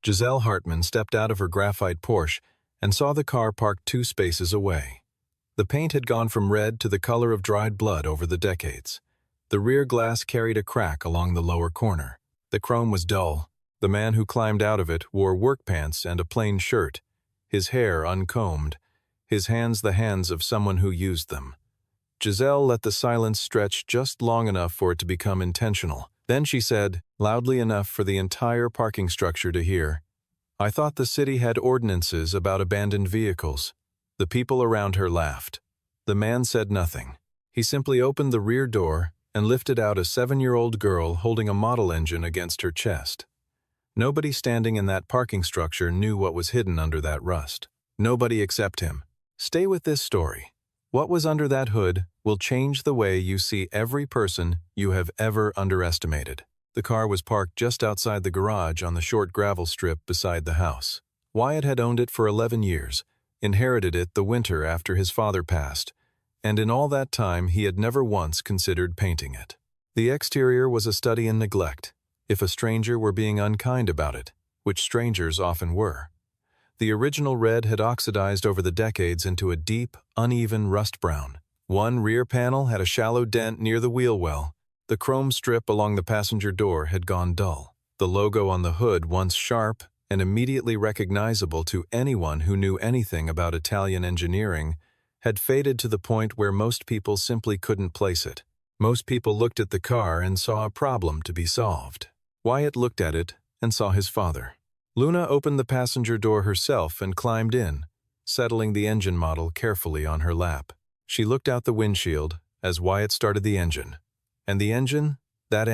Giselle Hartman stepped out of her graphite Porsche and saw the car parked 2 spaces away. The paint had gone from red to the color of dried blood over the decades. The rear glass carried a crack along the lower corner. The chrome was dull. The man who climbed out of it wore work pants and a plain shirt, his hair uncombed, his hands the hands of someone who used them. Giselle let the silence stretch just long enough for it to become intentional. Then she said, loudly enough for the entire parking structure to hear, "I thought the city had ordinances about abandoned vehicles." The people around her laughed. The man said nothing. He simply opened the rear door and lifted out a 7-year-old girl holding a model engine against her chest. Nobody standing in that parking structure knew what was hidden under that rust. Nobody except him. Stay with this story. What was under that hood will change the way you see every person you have ever underestimated. The car was parked just outside the garage on the short gravel strip beside the house. Wyatt had owned it for 11 years, inherited it the winter after his father passed, and in all that time he had never once considered painting it. The exterior was a study in neglect, if a stranger were being unkind about it, which strangers often were. The original red had oxidized over the decades into a deep, uneven rust brown. One rear panel had a shallow dent near the wheel well. The chrome strip along the passenger door had gone dull. The logo on the hood, once sharp and immediately recognizable to anyone who knew anything about Italian engineering, had faded to the point where most people simply couldn't place it. Most people looked at the car and saw a problem to be solved. Wyatt looked at it and saw his father. Luna opened the passenger door herself and climbed in, settling the engine model carefully on her lap. She looked out the windshield as Wyatt started the engine. And the engine, that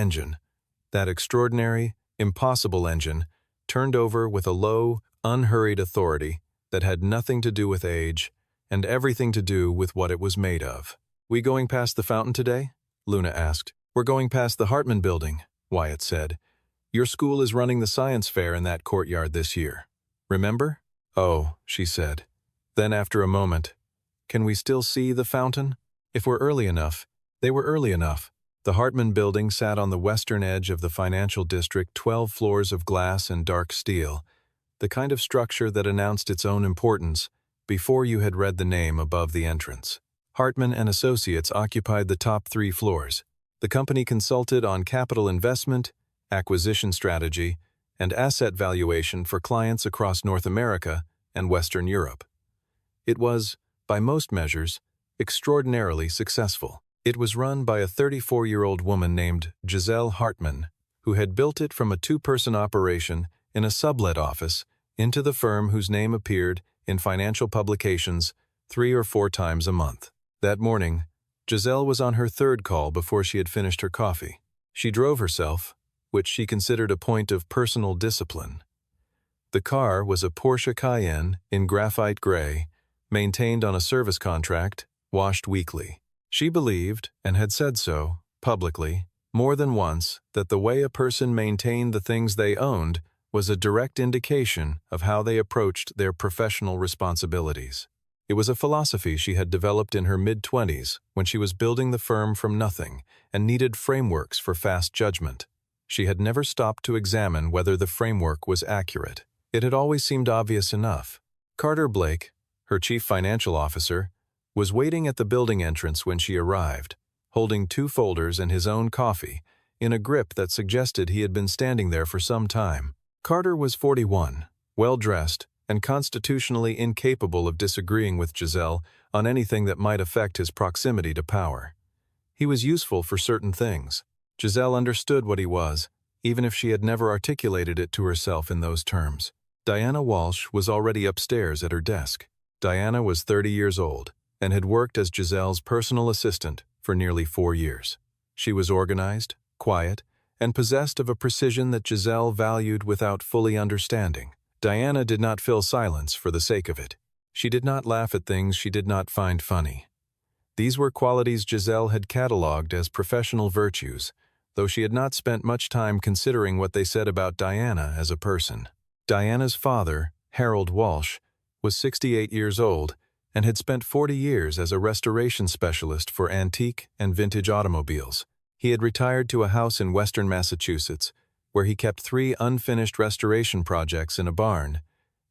extraordinary, impossible engine, turned over with a low, unhurried authority that had nothing to do with age and everything to do with what it was made of. "We going past the fountain today?" Luna asked. "We're going past the Hartman building," Wyatt said. "Your school is running the science fair in that courtyard this year. Remember?" "Oh," she said. Then after a moment, "Can we still see the fountain?" If we're early enough. They were early enough. The Hartman building sat on the western edge of the financial district, 12 floors of glass and dark steel, the kind of structure that announced its own importance before you had read the name above the entrance. Hartman and Associates occupied the top 3 floors. The company consulted on capital investment, acquisition strategy, and asset valuation for clients across North America and Western Europe. It was, by most measures, extraordinarily successful. It was run by a 34-year-old woman named Giselle Hartman, who had built it from a 2-person operation in a sublet office into the firm whose name appeared in financial publications 3 or 4 times a month. That morning, Giselle was on her 3rd call before she had finished her coffee. She drove herself, which she considered a point of personal discipline. The car was a Porsche Cayenne in graphite gray, maintained on a service contract, washed weekly. She believed, and had said so, publicly, more than once, that the way a person maintained the things they owned was a direct indication of how they approached their professional responsibilities. It was a philosophy she had developed in her mid-20s when she was building the firm from nothing and needed frameworks for fast judgment. She had never stopped to examine whether the framework was accurate. It had always seemed obvious enough. Carter Blake, her chief financial officer, was waiting at the building entrance when she arrived, holding 2 folders and his own coffee, in a grip that suggested he had been standing there for some time. Carter was 41, well-dressed, and constitutionally incapable of disagreeing with Giselle on anything that might affect his proximity to power. He was useful for certain things. Giselle understood what he was, even if she had never articulated it to herself in those terms. Diana Walsh was already upstairs at her desk. Diana was 30 years old and had worked as Giselle's personal assistant for nearly 4 years. She was organized, quiet, and possessed of a precision that Giselle valued without fully understanding. Diana did not fill silence for the sake of it. She did not laugh at things she did not find funny. These were qualities Giselle had catalogued as professional virtues, though she had not spent much time considering what they said about Diana as a person. Diana's father, Harold Walsh, was 68 years old and had spent 40 years as a restoration specialist for antique and vintage automobiles. He had retired to a house in western Massachusetts, where he kept 3 unfinished restoration projects in a barn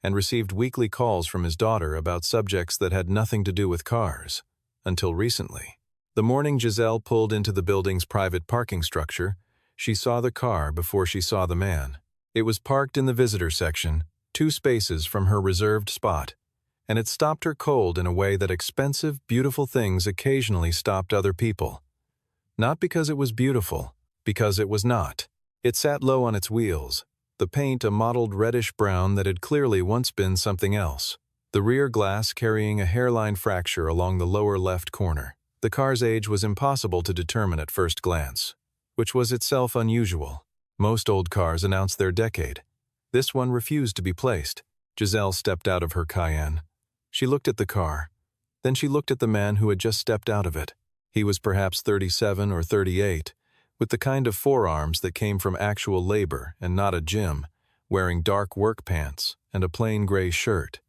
and received weekly calls from his daughter about subjects that had nothing to do with cars, until recently. The morning Giselle pulled into the building's private parking structure, she saw the car before she saw the man. It was parked in the visitor section, 2 spaces from her reserved spot, and it stopped her cold in a way that expensive, beautiful things occasionally stopped other people. Not because it was beautiful, because it was not. It sat low on its wheels, the paint a mottled reddish-brown that had clearly once been something else, the rear glass carrying a hairline fracture along the lower left corner. The car's age was impossible to determine at first glance, which was itself unusual. Most old cars announce their decade. This one refused to be placed. Giselle stepped out of her Cayenne. She looked at the car. Then she looked at the man who had just stepped out of it. He was perhaps 37 or 38, with the kind of forearms that came from actual labor and not a gym, wearing dark work pants and a plain gray shirt.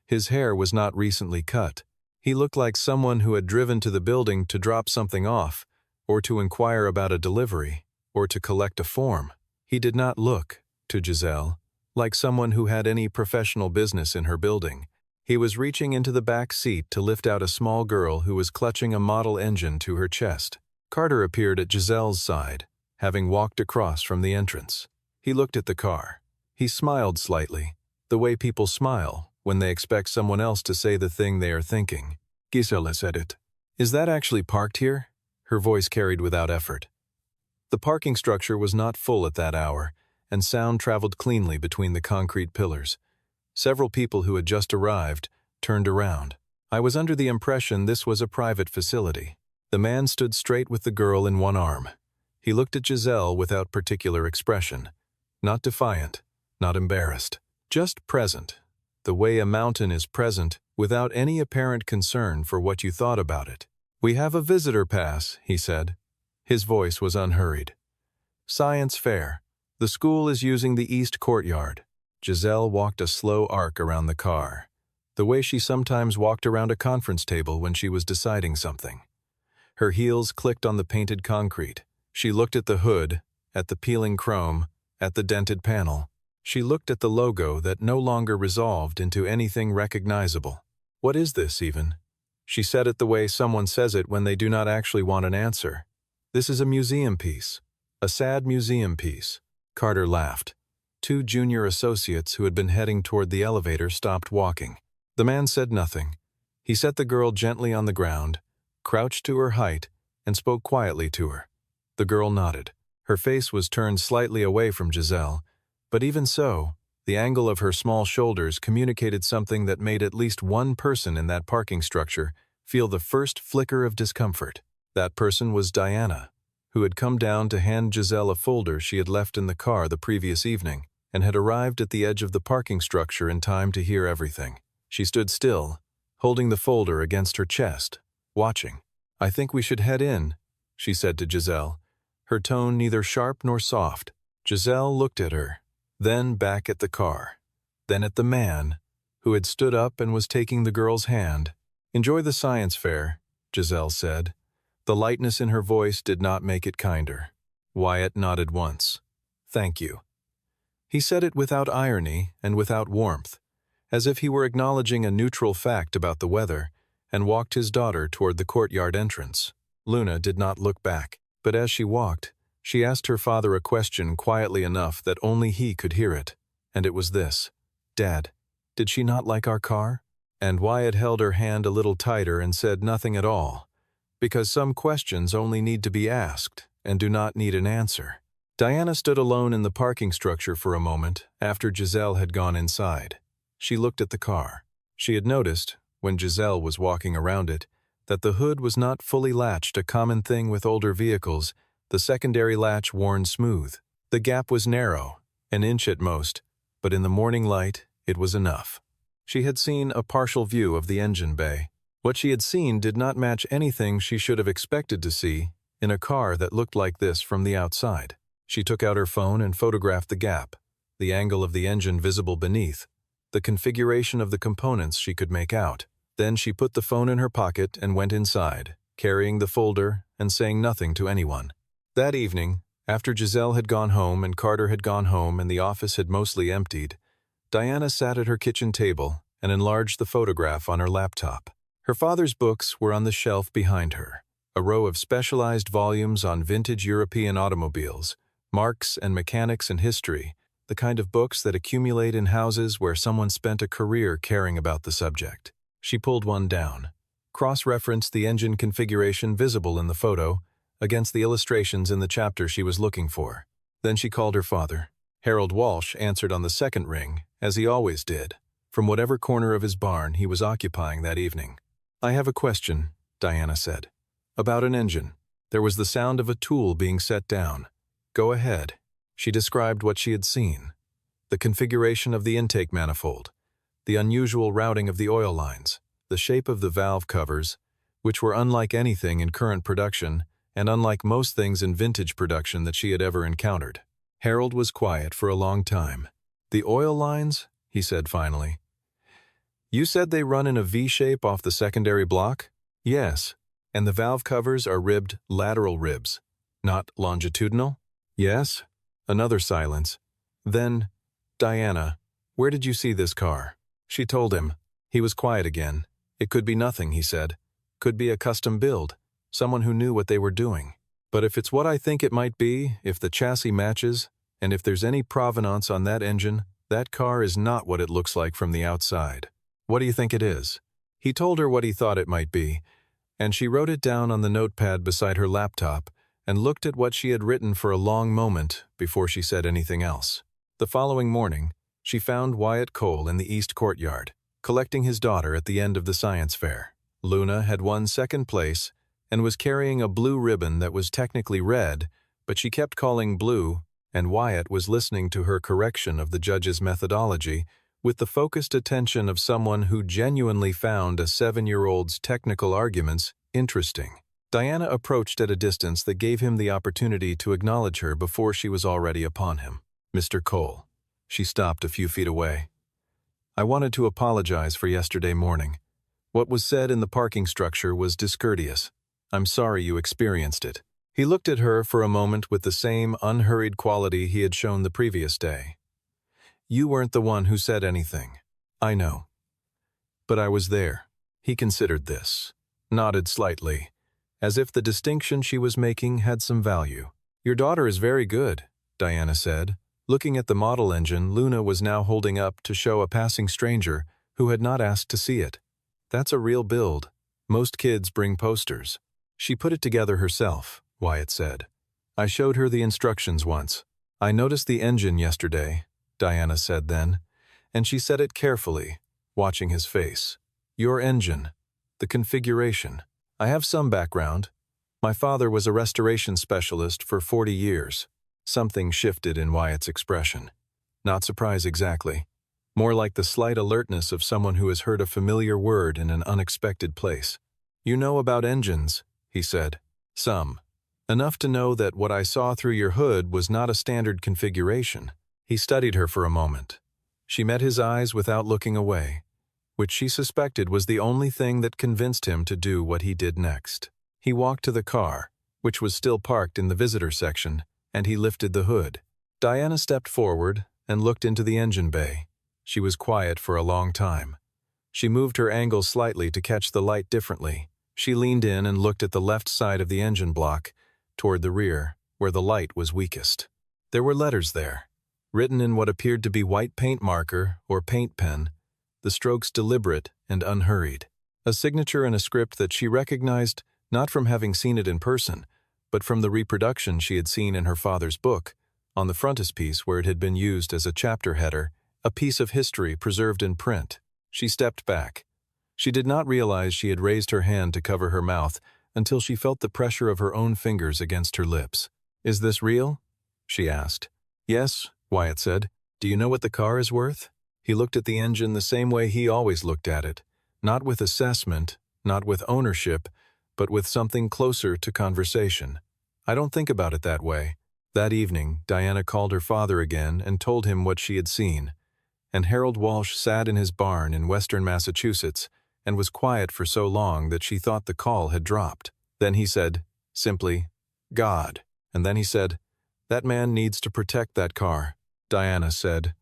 His hair was not recently cut. He looked like someone who had driven to the building to drop something off, or to inquire about a delivery, or to collect a form. He did not look, to Giselle, like someone who had any professional business in her building. He was reaching into the back seat to lift out a small girl who was clutching a model engine to her chest. Carter appeared at Giselle's side, having walked across from the entrance. He looked at the car. He smiled slightly, the way people smile when they expect someone else to say the thing they are thinking. Giselle said it. Is that actually parked here? Her voice carried without effort. The parking structure was not full at that hour, and sound traveled cleanly between the concrete pillars. Several people who had just arrived turned around. I was under the impression this was a private facility. The man stood straight with the girl in one arm. He looked at Giselle without particular expression. Not defiant, not embarrassed, just present, the way a mountain is present without any apparent concern for what you thought about it. We have a visitor pass, he said. His voice was unhurried. Science fair. The school is using the east courtyard. Giselle walked a slow arc around the car, the way she sometimes walked around a conference table when she was deciding something. Her heels clicked on the painted concrete. She looked at the hood, at the peeling chrome, at the dented panel. She looked at the logo that no longer resolved into anything recognizable. What is this, even? She said it the way someone says it when they do not actually want an answer. This is a museum piece. A sad museum piece. Carter laughed. 2 junior associates who had been heading toward the elevator stopped walking. The man said nothing. He set the girl gently on the ground, crouched to her height, and spoke quietly to her. The girl nodded. Her face was turned slightly away from Giselle, but even so, the angle of her small shoulders communicated something that made at least one person in that parking structure feel the first flicker of discomfort. That person was Diana, who had come down to hand Giselle a folder she had left in the car the previous evening, and had arrived at the edge of the parking structure in time to hear everything. She stood still, holding the folder against her chest, watching. I think we should head in, she said to Giselle, her tone neither sharp nor soft. Giselle looked at her, then back at the car, then at the man, who had stood up and was taking the girl's hand. Enjoy the science fair, Giselle said. The lightness in her voice did not make it kinder. Wyatt nodded once. Thank you. He said it without irony and without warmth, as if he were acknowledging a neutral fact about the weather, and walked his daughter toward the courtyard entrance. Luna did not look back, but as she walked, she asked her father a question quietly enough that only he could hear it, and it was this. Dad, did she not like our car? And Wyatt held her hand a little tighter and said nothing at all, because some questions only need to be asked and do not need an answer. Diana stood alone in the parking structure for a moment after Giselle had gone inside. She looked at the car. She had noticed, when Giselle was walking around it, that the hood was not fully latched, a common thing with older vehicles, the secondary latch worn smooth. The gap was narrow, an inch at most, but in the morning light it was enough. She had seen a partial view of the engine bay. What she had seen did not match anything she should have expected to see in a car that looked like this from the outside. She took out her phone and photographed the gap, the angle of the engine visible beneath, the configuration of the components she could make out. Then she put the phone in her pocket and went inside, carrying the folder and saying nothing to anyone. That evening, After Giselle had gone home and Carter had gone home and the office had mostly emptied, Diana sat at her kitchen table and enlarged the photograph on her laptop. Her father's books were on the shelf behind her, a row of specialized volumes on vintage European automobiles, marks and mechanics and history, the kind of books that accumulate in houses where someone spent a career caring about the subject. She pulled one down, cross-referenced the engine configuration visible in the photo against the illustrations in the chapter she was looking for. Then she called her father. Harold Walsh answered on the second ring, as he always did, from whatever corner of his barn he was occupying that evening. "I have a question," Diana said. "About an engine." There was the sound of a tool being set down. "Go ahead." She described what she had seen. The configuration of the intake manifold, the unusual routing of the oil lines, the shape of the valve covers, which were unlike anything in current production and unlike most things in vintage production that she had ever encountered. Harold was quiet for a long time. "The oil lines?" he said finally. "You said they run in a V-shape off the secondary block?" "Yes. And the valve covers are ribbed lateral ribs, not longitudinal?" "Yes." Another silence. Then, "Diana, where did you see this car?" She told him. He was quiet again. "It could be nothing," he said. "Could be a custom build, someone who knew what they were doing. But if it's what I think it might be, if the chassis matches, and if there's any provenance on that engine, that car is not what it looks like from the outside. What do you think it is?" He told her what he thought it might be, and she wrote it down on the notepad beside her laptop and looked at what she had written for a long moment before she said anything else. The following morning, she found Wyatt Cole in the East Courtyard, collecting his daughter at the end of the science fair. Luna had won second place and was carrying a blue ribbon that was technically red, but she kept calling blue, and Wyatt was listening to her correction of the judge's methodology with the focused attention of someone who genuinely found a 7-year-old's technical arguments interesting. Diana approached at a distance that gave him the opportunity to acknowledge her before she was already upon him. "Mr. Cole." She stopped a few feet away. "I wanted to apologize for yesterday morning. What was said in the parking structure was discourteous. I'm sorry you experienced it." He looked at her for a moment with the same unhurried quality he had shown the previous day. "You weren't the one who said anything. I know. But I was there." He considered this, nodded slightly, as if the distinction she was making had some value. "Your daughter is very good," Diana said, looking at the model engine Luna was now holding up to show a passing stranger who had not asked to see it. "That's a real build. Most kids bring posters." "She put it together herself," Wyatt said. "I showed her the instructions once." "I noticed the engine yesterday," Diana said then, and she said it carefully, watching his face. "Your engine. The configuration. I have some background. My father was a restoration specialist for 40 years. Something shifted in Wyatt's expression. Not surprise exactly. More like the slight alertness of someone who has heard a familiar word in an unexpected place. "You know about engines," he said. "Some. Enough to know that what I saw through your hood was not a standard configuration." He studied her for a moment. She met his eyes without looking away, which she suspected was the only thing that convinced him to do what he did next. He walked to the car, which was still parked in the visitor section, and he lifted the hood. Diana stepped forward and looked into the engine bay. She was quiet for a long time. She moved her angle slightly to catch the light differently. She leaned in and looked at the left side of the engine block, toward the rear, where the light was weakest. There were letters there, written in what appeared to be white paint marker or paint pen, the strokes deliberate and unhurried. A signature in a script that she recognized not from having seen it in person, but from the reproduction she had seen in her father's book, on the frontispiece where it had been used as a chapter header, a piece of history preserved in print. She stepped back. She did not realize she had raised her hand to cover her mouth until she felt the pressure of her own fingers against her lips. "Is this real?" she asked. "Yes," Wyatt said. "Do you know what the car is worth?" He looked at the engine the same way he always looked at it, not with assessment, not with ownership, but with something closer to conversation. "I don't think about it that way." That evening, Diana called her father again and told him what she had seen, and Harold Walsh sat in his barn in western Massachusetts and was quiet for so long that she thought the call had dropped. Then he said, simply, "God." And then he said, That man needs to protect that car, Diana said.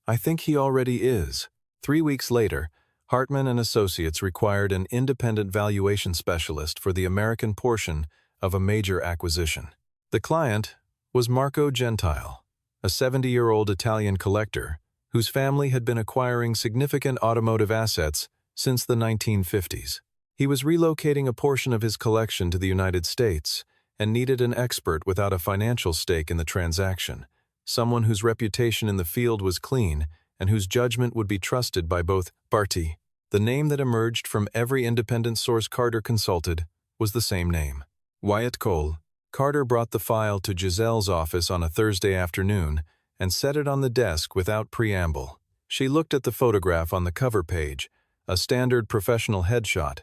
I think he already is. 3 weeks later, Hartman and Associates required an independent valuation specialist for the American portion of a major acquisition. The client was Marco Gentile, a 70-year-old Italian collector whose family had been acquiring significant automotive assets since the 1950s. He was relocating a portion of his collection to the United States and needed an expert without a financial stake in the transaction, someone whose reputation in the field was clean and whose judgment would be trusted by both parties. The name that emerged from every independent source Carter consulted was the same name, Wyatt Cole. Carter brought the file to Giselle's office on a Thursday afternoon and set it on the desk without preamble. She looked at the photograph on the cover page, a standard professional headshot,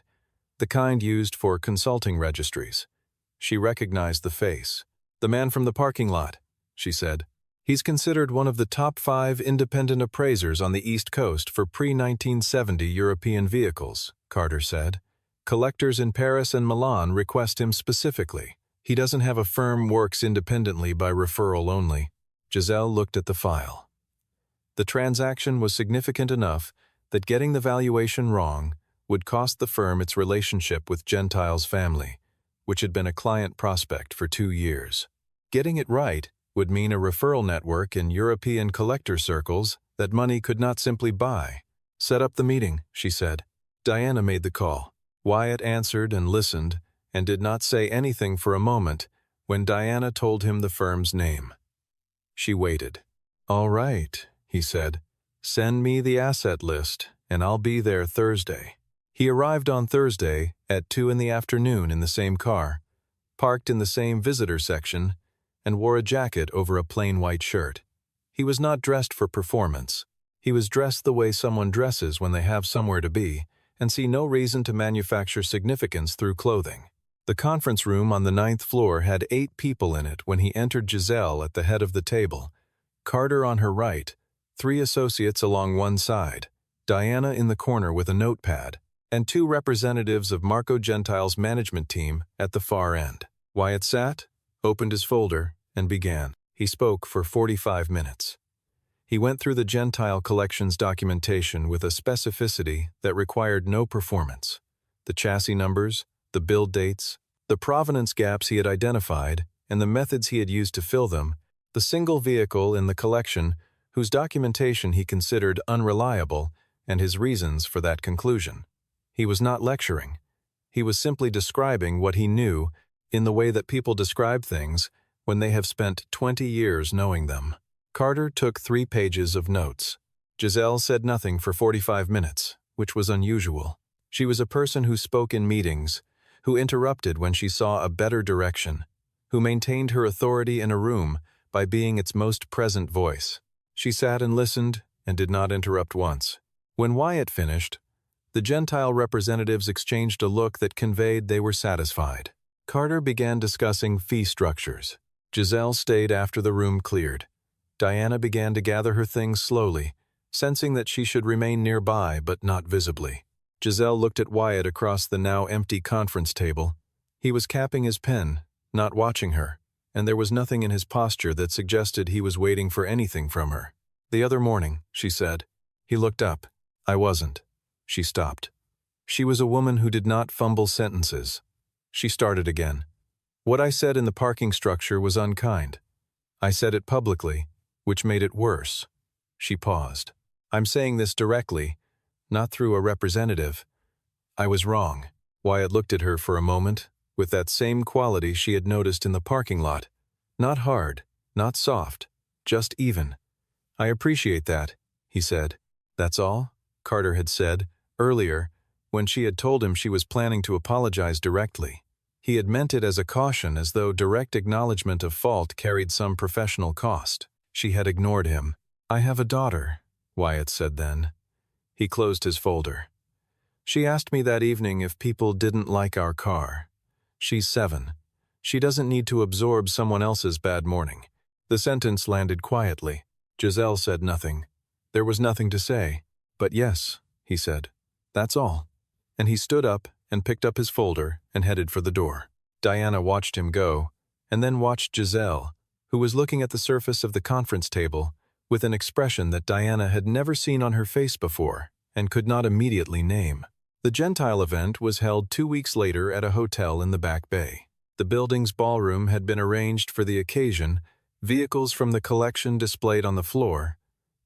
the kind used for consulting registries. She recognized the face. The man from the parking lot, she said. He's considered one of the top 5 independent appraisers on the East Coast for pre-1970 European vehicles, Carter said. Collectors in Paris and Milan request him specifically. He doesn't have a firm, works independently by referral only. Giselle looked at the file. The transaction was significant enough that getting the valuation wrong would cost the firm its relationship with Gentile's family, which had been a client prospect for 2 years. Getting it right would mean a referral network in European collector circles that money could not simply buy. Set up the meeting, she said. Diana made the call. Wyatt answered and listened and did not say anything for a moment when Diana told him the firm's name. She waited. All right, he said. Send me the asset list and I'll be there Thursday. He arrived on Thursday at 2 in the afternoon in the same car, parked in the same visitor section, and wore a jacket over a plain white shirt. He was not dressed for performance. He was dressed the way someone dresses when they have somewhere to be and see no reason to manufacture significance through clothing. The conference room on the 9th floor had 8 people in it when he entered. Giselle at the head of the table, Carter on her right, 3 associates along one side, Diana in the corner with a notepad, and 2 representatives of Marco Gentile's management team at the far end. Wyatt sat, opened his folder, and began. He spoke for 45 minutes. He went through the Gentile collection's documentation with a specificity that required no performance. The chassis numbers, the build dates, the provenance gaps he had identified, and the methods he had used to fill them, the single vehicle in the collection whose documentation he considered unreliable, and his reasons for that conclusion. He was not lecturing. He was simply describing what he knew in the way that people describe things when they have spent 20 years knowing them. Carter took 3 pages of notes. Giselle said nothing for 45 minutes, which was unusual. She was a person who spoke in meetings, who interrupted when she saw a better direction, who maintained her authority in a room by being its most present voice. She sat and listened and did not interrupt once. When Wyatt finished, the Gentile representatives exchanged a look that conveyed they were satisfied. Carter began discussing fee structures. Giselle stayed after the room cleared. Diana began to gather her things slowly, sensing that she should remain nearby but not visibly. Giselle looked at Wyatt across the now empty conference table. He was capping his pen, not watching her, and there was nothing in his posture that suggested he was waiting for anything from her. The other morning, she said. He looked up. I wasn't. She stopped. She was a woman who did not fumble sentences. She started again. What I said in the parking structure was unkind. I said it publicly, which made it worse. She paused. I'm saying this directly, not through a representative. I was wrong. Wyatt looked at her for a moment, with that same quality she had noticed in the parking lot. Not hard, not soft, just even. I appreciate that, he said. That's all? Carter had said, earlier, when she had told him she was planning to apologize directly. He had meant it as a caution, as though direct acknowledgement of fault carried some professional cost. She had ignored him. I have a daughter, Wyatt said then. He closed his folder. She asked me that evening if people didn't like our car. She's 7. She doesn't need to absorb someone else's bad morning. The sentence landed quietly. Giselle said nothing. There was nothing to say. But yes, he said. That's all. And he stood up and picked up his folder and headed for the door. Diana watched him go, and then watched Giselle, who was looking at the surface of the conference table with an expression that Diana had never seen on her face before and could not immediately name. The Gentile event was held 2 weeks later at a hotel in the Back Bay. The building's ballroom had been arranged for the occasion, vehicles from the collection displayed on the floor,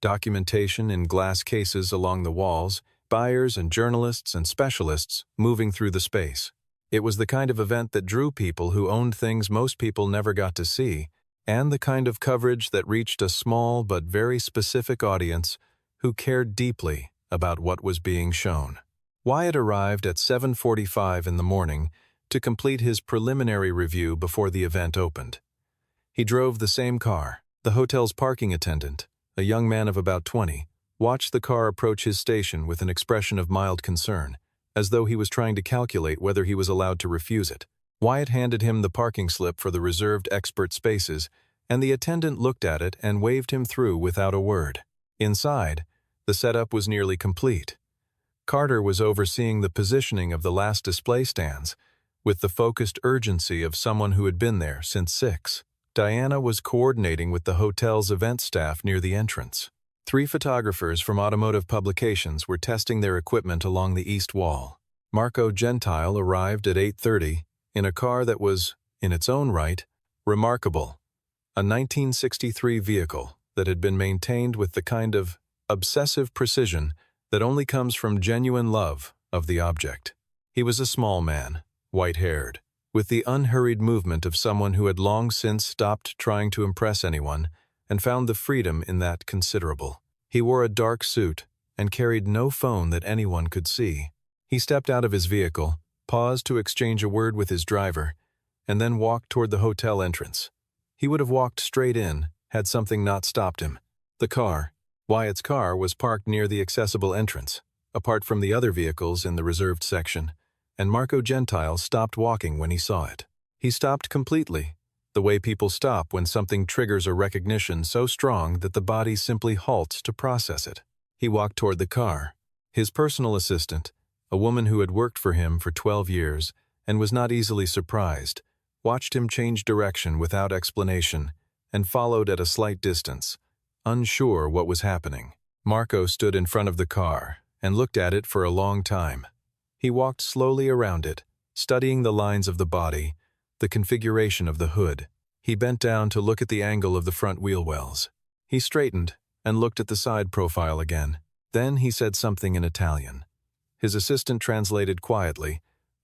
documentation in glass cases along the walls, buyers and journalists and specialists moving through the space. It was the kind of event that drew people who owned things most people never got to see, and the kind of coverage that reached a small but very specific audience who cared deeply about what was being shown. Wyatt arrived at 7:45 in the morning to complete his preliminary review before the event opened. He drove the same car. The hotel's parking attendant, a young man of about 20, watched the car approach his station with an expression of mild concern, as though he was trying to calculate whether he was allowed to refuse it. Wyatt handed him the parking slip for the reserved expert spaces, and the attendant looked at it and waved him through without a word. Inside, the setup was nearly complete. Carter was overseeing the positioning of the last display stands, with the focused urgency of someone who had been there since 6. Diana was coordinating with the hotel's event staff near the entrance. 3 photographers from automotive publications were testing their equipment along the east wall. Marco Gentile arrived at 8:30 in a car that was, in its own right, remarkable. A 1963 vehicle that had been maintained with the kind of obsessive precision that only comes from genuine love of the object. He was a small man, white-haired, with the unhurried movement of someone who had long since stopped trying to impress anyone and found the freedom in that considerable. He wore a dark suit and carried no phone that anyone could see. He stepped out of his vehicle, paused to exchange a word with his driver, and then walked toward the hotel entrance. He would have walked straight in had something not stopped him. The car, Wyatt's car, was parked near the accessible entrance, apart from the other vehicles in the reserved section, and Marco Gentile stopped walking when he saw it. He stopped completely, the way people stop when something triggers a recognition so strong that the body simply halts to process it. He walked toward the car. His personal assistant, a woman who had worked for him for 12 years and was not easily surprised, watched him change direction without explanation and followed at a slight distance, unsure what was happening. Marco stood in front of the car and looked at it for a long time. He walked slowly around it, studying the lines of the body, the configuration of the hood. He bent down to look at the angle of the front wheel wells. He straightened and looked at the side profile again. Then he said something in Italian. His assistant translated quietly,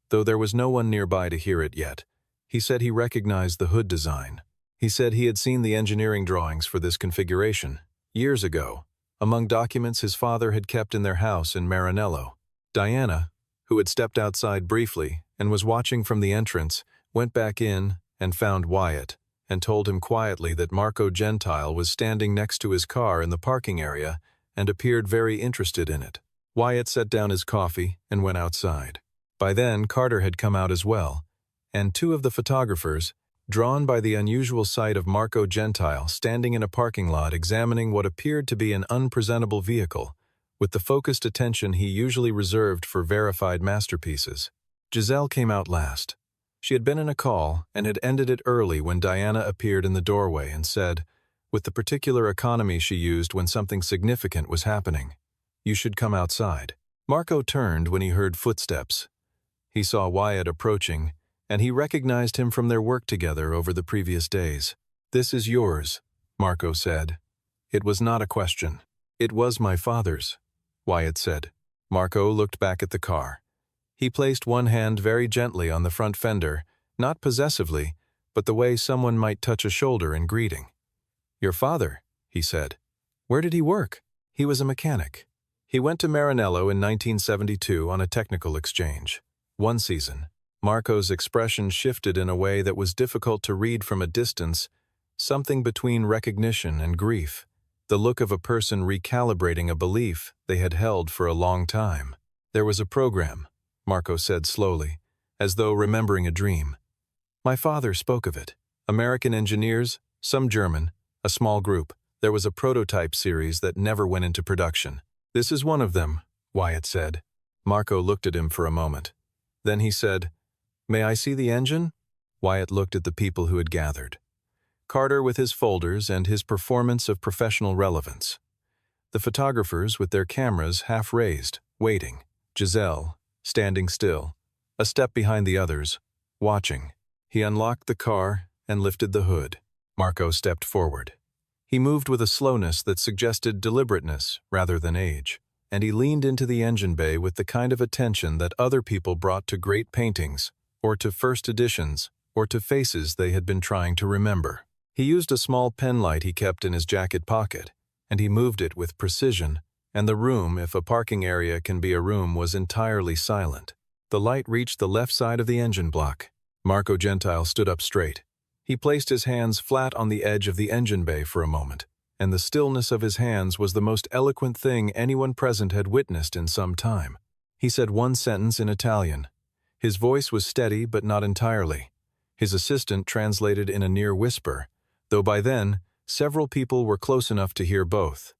though there was no one nearby to hear it yet. He said he recognized the hood design. He said he had seen the engineering drawings for this configuration years ago, among documents his father had kept in their house in Maranello. Diana, who had stepped outside briefly and was watching from the entrance, went back in and found Wyatt and told him quietly that Marco Gentile was standing next to his car in the parking area and appeared very interested in it. Wyatt set down his coffee and went outside. By then, Carter had come out as well, and 2 of the photographers, drawn by the unusual sight of Marco Gentile standing in a parking lot examining what appeared to be an unpresentable vehicle, with the focused attention he usually reserved for verified masterpieces. Giselle came out last. She had been in a call and had ended it early when Diana appeared in the doorway and said, with the particular economy she used when something significant was happening, "You should come outside." Marco turned when he heard footsteps. He saw Wyatt approaching, and he recognized him from their work together over the previous days. "This is yours," Marco said. It was not a question. "It was my father's," Wyatt said. Marco looked back at the car. He placed one hand very gently on the front fender, not possessively, but the way someone might touch a shoulder in greeting. "Your father," he said. "Where did he work?" "He was a mechanic. He went to Maranello in 1972 on a technical exchange. 1 season." Marco's expression shifted in a way that was difficult to read from a distance, something between recognition and grief, the look of a person recalibrating a belief they had held for a long time. "There was a program," Marco said slowly, as though remembering a dream. "My father spoke of it. American engineers, some German, a small group. There was a prototype series that never went into production. This is one of them," Wyatt said. Marco looked at him for a moment. Then he said, "May I see the engine?" Wyatt looked at the people who had gathered. Carter with his folders and his performance of professional relevance. The photographers with their cameras half raised, waiting. Giselle, standing still, a step behind the others, watching. He unlocked the car and lifted the hood. Marco stepped forward. He moved with a slowness that suggested deliberateness rather than age, and he leaned into the engine bay with the kind of attention that other people brought to great paintings, or to first editions, or to faces they had been trying to remember. He used a small pen light he kept in his jacket pocket, and he moved it with precision, and the room, if a parking area can be a room, was entirely silent. The light reached the left side of the engine block. Marco Gentile stood up straight. He placed his hands flat on the edge of the engine bay for a moment, and the stillness of his hands was the most eloquent thing anyone present had witnessed in some time. He said one sentence in Italian. His voice was steady but not entirely. His assistant translated in a near whisper, though by then, several people were close enough to hear both.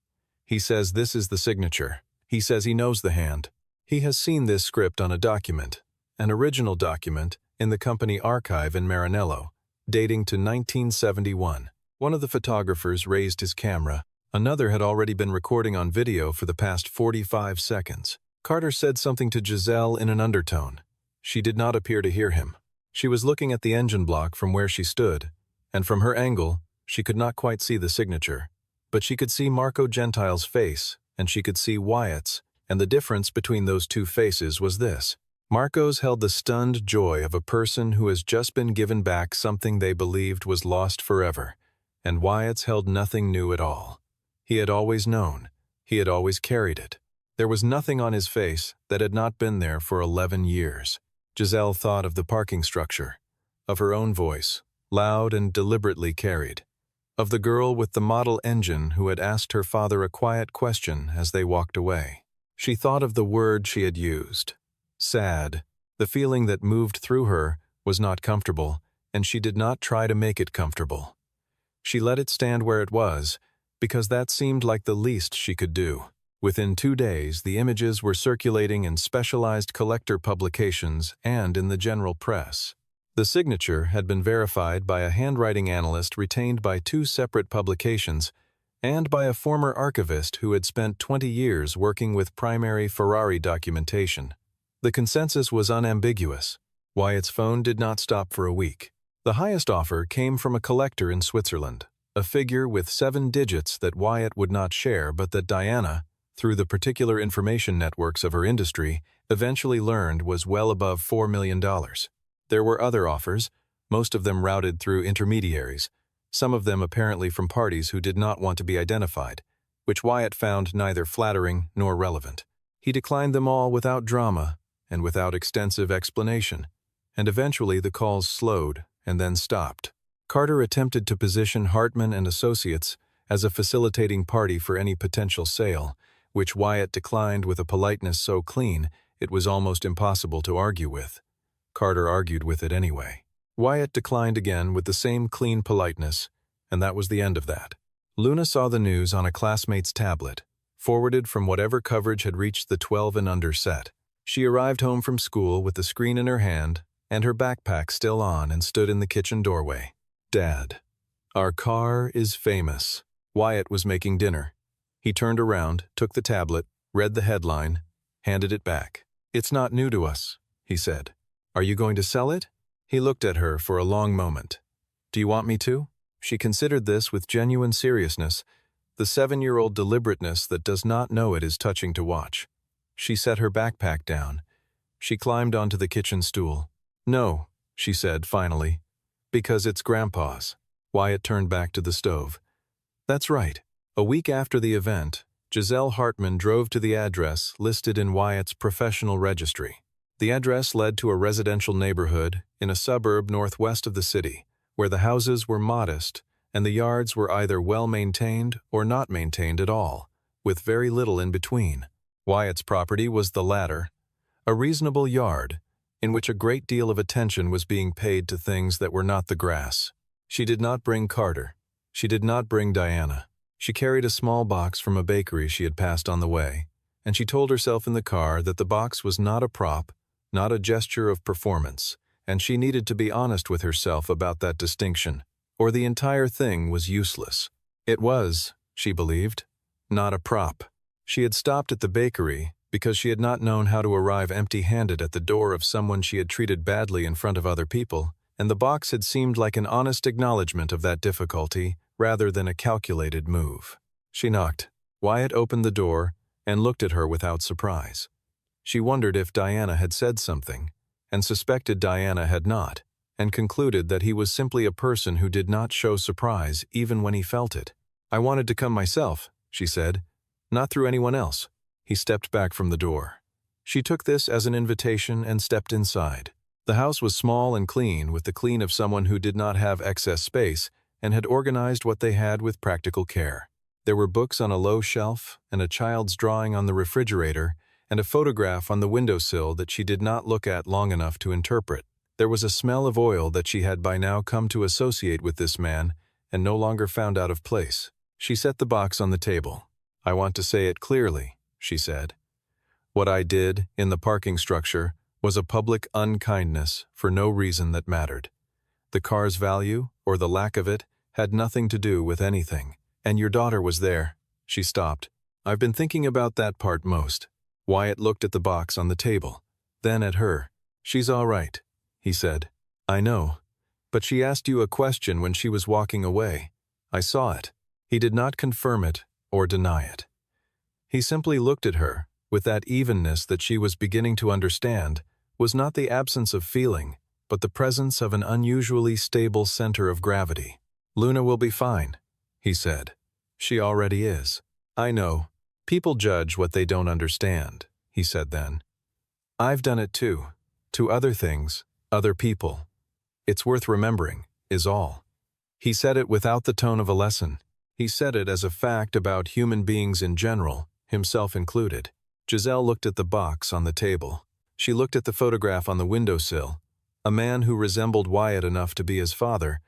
He says this is the signature. He says he knows the hand. He has seen this script on a document, an original document, in the company archive in Maranello, dating to 1971. One of the photographers raised his camera. Another had already been recording on video for the past 45 seconds. Carter said something to Giselle in an undertone. She did not appear to hear him. She was looking at the engine block from where she stood, and from her angle, she could not quite see the signature. But she could see Marco Gentile's face, and she could see Wyatt's, and the difference between those two faces was this. Marco's held the stunned joy of a person who has just been given back something they believed was lost forever, and Wyatt's held nothing new at all. He had always known. He had always carried it. There was nothing on his face that had not been there for 11 years. Giselle thought of the parking structure, of her own voice, loud and deliberately carried, of the girl with the model engine who had asked her father a quiet question as they walked away. She thought of the word she had used. Sad. The feeling that moved through her was not comfortable, and she did not try to make it comfortable. She let it stand where it was, because that seemed like the least she could do. Within 2 days, the images were circulating in specialized collector publications and in the general press. The signature had been verified by a handwriting analyst retained by 2 separate publications and by a former archivist who had spent 20 years working with primary Ferrari documentation. The consensus was unambiguous. Wyatt's phone did not stop for a week. The highest offer came from a collector in Switzerland, a figure with 7 digits that Wyatt would not share but that Diana, through the particular information networks of her industry, eventually learned was well above $4 million. There were other offers, most of them routed through intermediaries, some of them apparently from parties who did not want to be identified, which Wyatt found neither flattering nor relevant. He declined them all without drama and without extensive explanation, and eventually the calls slowed and then stopped. Carter attempted to position Hartman and Associates as a facilitating party for any potential sale, which Wyatt declined with a politeness so clean it was almost impossible to argue with. Carter argued with it anyway. Wyatt declined again with the same clean politeness, and that was the end of that. Luna saw the news on a classmate's tablet, forwarded from whatever coverage had reached the 12 and under set. She arrived home from school with the screen in her hand and her backpack still on and stood in the kitchen doorway. Dad, our car is famous. Wyatt was making dinner. He turned around, took the tablet, read the headline, handed it back. It's not new to us, he said. Are you going to sell it? He looked at her for a long moment. Do you want me to? She considered this with genuine seriousness, the 7-year-old deliberateness that does not know it is touching to watch. She set her backpack down. She climbed onto the kitchen stool. No, she said finally, because it's Grandpa's. Wyatt turned back to the stove. That's right. A week after the event, Giselle Hartman drove to the address listed in Wyatt's professional registry. The address led to a residential neighborhood in a suburb northwest of the city, where the houses were modest and the yards were either well-maintained or not maintained at all, with very little in between. Wyatt's property was the latter, a reasonable yard in which a great deal of attention was being paid to things that were not the grass. She did not bring Carter. She did not bring Diana. She carried a small box from a bakery she had passed on the way, and she told herself in the car that the box was not a prop, not a gesture of performance, and she needed to be honest with herself about that distinction, or the entire thing was useless. It was, she believed, not a prop. She had stopped at the bakery because she had not known how to arrive empty-handed at the door of someone she had treated badly in front of other people, and the box had seemed like an honest acknowledgement of that difficulty rather than a calculated move. She knocked. Wyatt opened the door and looked at her without surprise. She wondered if Diana had said something, and suspected Diana had not, and concluded that he was simply a person who did not show surprise even when he felt it. "I wanted to come myself," she said, "not through anyone else." He stepped back from the door. She took this as an invitation and stepped inside. The house was small and clean, with the clean of someone who did not have excess space and had organized what they had with practical care. There were books on a low shelf, and a child's drawing on the refrigerator, and a photograph on the windowsill that she did not look at long enough to interpret. There was a smell of oil that she had by now come to associate with this man and no longer found out of place. She set the box on the table. "I want to say it clearly," she said. "What I did in the parking structure was a public unkindness for no reason that mattered. The car's value, or the lack of it, had nothing to do with anything. And your daughter was there." She stopped. "I've been thinking about that part most." Wyatt looked at the box on the table, then at her. "She's all right," he said. "I know. But she asked you a question when she was walking away. I saw it." He did not confirm it or deny it. He simply looked at her, with that evenness that she was beginning to understand was not the absence of feeling, but the presence of an unusually stable center of gravity. "Luna will be fine," he said. "She already is." "I know. People judge what they don't understand," he said then. "I've done it too. To other things, other people. It's worth remembering, is all." He said it without the tone of a lesson. He said it as a fact about human beings in general, himself included. Giselle looked at the box on the table. She looked at the photograph on the windowsill, a man who resembled Wyatt enough to be his father,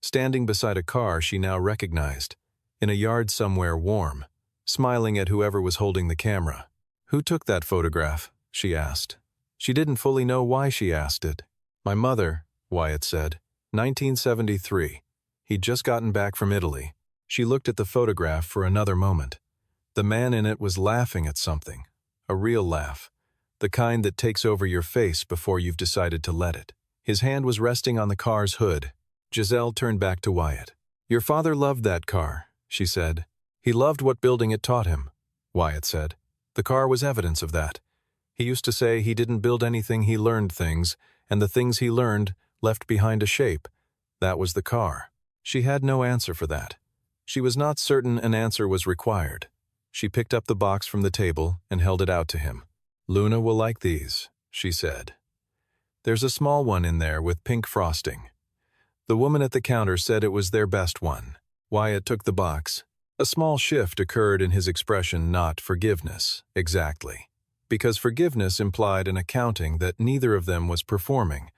standing beside a car she now recognized, in a yard somewhere warm, smiling at whoever was holding the camera. "Who took that photograph?" she asked. She didn't fully know why she asked it. "My mother," Wyatt said. 1973. He'd just gotten back from Italy. She looked at the photograph for another moment. The man in it was laughing at something, a real laugh, the kind that takes over your face before you've decided to let it. His hand was resting on the car's hood. Giselle turned back to Wyatt. "Your father loved that car," she said. "He loved what building it taught him," Wyatt said. "The car was evidence of that. He used to say he didn't build anything, he learned things, and the things he learned left behind a shape. That was the car." She had no answer for that. She was not certain an answer was required. She picked up the box from the table and held it out to him. "Luna will like these," she said. "There's a small one in there with pink frosting. The woman at the counter said it was their best one." Wyatt took the box. A small shift occurred in his expression, not forgiveness, exactly. Because forgiveness implied an accounting that neither of them was performing,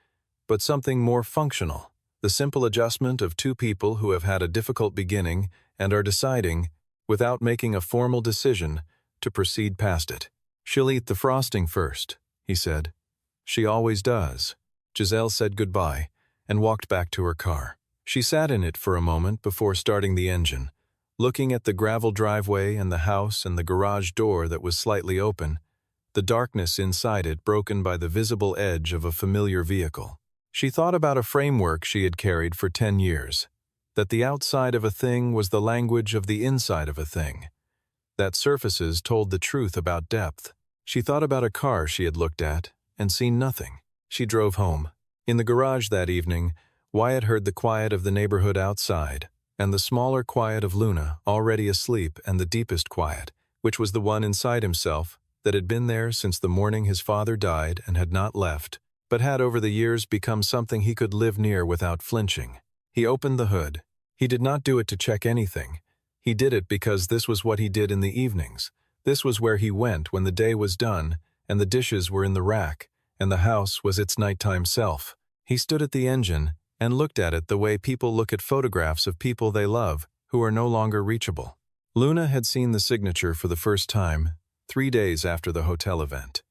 but something more functional, the simple adjustment of two people who have had a difficult beginning and are deciding, without making a formal decision, to proceed past it. "She'll eat the frosting first," he said. "She always does." Giselle said goodbye and walked back to her car. She sat in it for a moment before starting the engine, looking at the gravel driveway and the house and the garage door that was slightly open, the darkness inside it broken by the visible edge of a familiar vehicle. She thought about a framework she had carried for 10 years, that the outside of a thing was the language of the inside of a thing, that surfaces told the truth about depth. She thought about a car she had looked at and seen nothing. She drove home. In the garage that evening, Wyatt heard the quiet of the neighborhood outside, and the smaller quiet of Luna, already asleep, and the deepest quiet, which was the one inside himself that had been there since the morning his father died and had not left, but had over the years become something he could live near without flinching. He opened the hood. He did not do it to check anything. He did it because this was what he did in the evenings. This was where he went when the day was done, and the dishes were in the rack, and the house was its nighttime self. He stood at the engine and looked at it the way people look at photographs of people they love who are no longer reachable. Luna had seen the signature for the first time 3 days after the hotel event.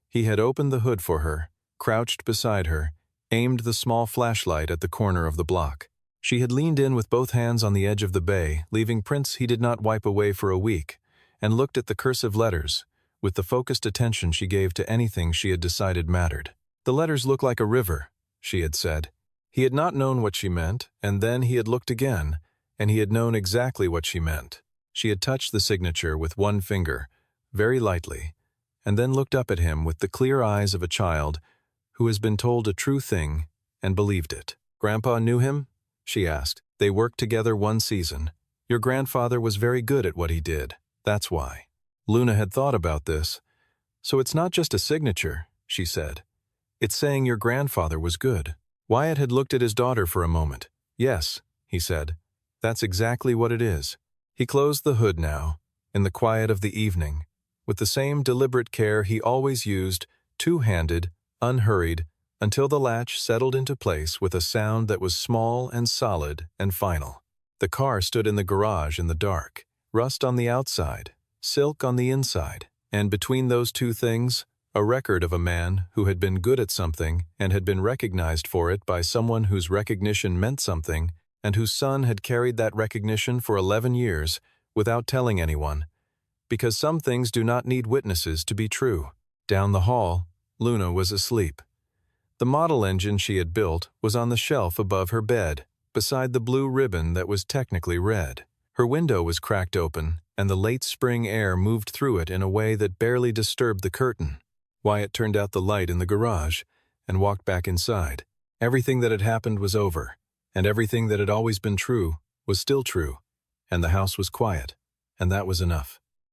He had opened the hood for her, crouched beside her, aimed the small flashlight at the corner of the block. She had leaned in with both hands on the edge of the bay, leaving prints he did not wipe away for a week, and looked at the cursive letters, with the focused attention she gave to anything she had decided mattered. "The letters look like a river," she had said. He had not known what she meant, and then he had looked again, and he had known exactly what she meant. She had touched the signature with one finger, very lightly, and then looked up at him with the clear eyes of a child who has been told a true thing and believed it. "Grandpa knew him?" she asked. "They worked together one season. Your grandfather was very good at what he did. That's why." Luna had thought about this. "So it's not just a signature," she said. "It's saying your grandfather was good." Wyatt had looked at his daughter for a moment. "Yes," he said. "That's exactly what it is." He closed the hood now, in the quiet of the evening, with the same deliberate care he always used, two-handed, unhurried, until the latch settled into place with a sound that was small and solid and final. The car stood in the garage in the dark, rust on the outside, silk on the inside, and between those two things, a record of a man who had been good at something and had been recognized for it by someone whose recognition meant something, and whose son had carried that recognition for 11 years without telling anyone, because some things do not need witnesses to be true. Down the hall, Luna was asleep. The model engine she had built was on the shelf above her bed, beside the blue ribbon that was technically red. Her window was cracked open, and the late spring air moved through it in a way that barely disturbed the curtain. Wyatt turned out the light in the garage and walked back inside. Everything that had happened was over, and everything that had always been true was still true, and the house was quiet, and that was enough.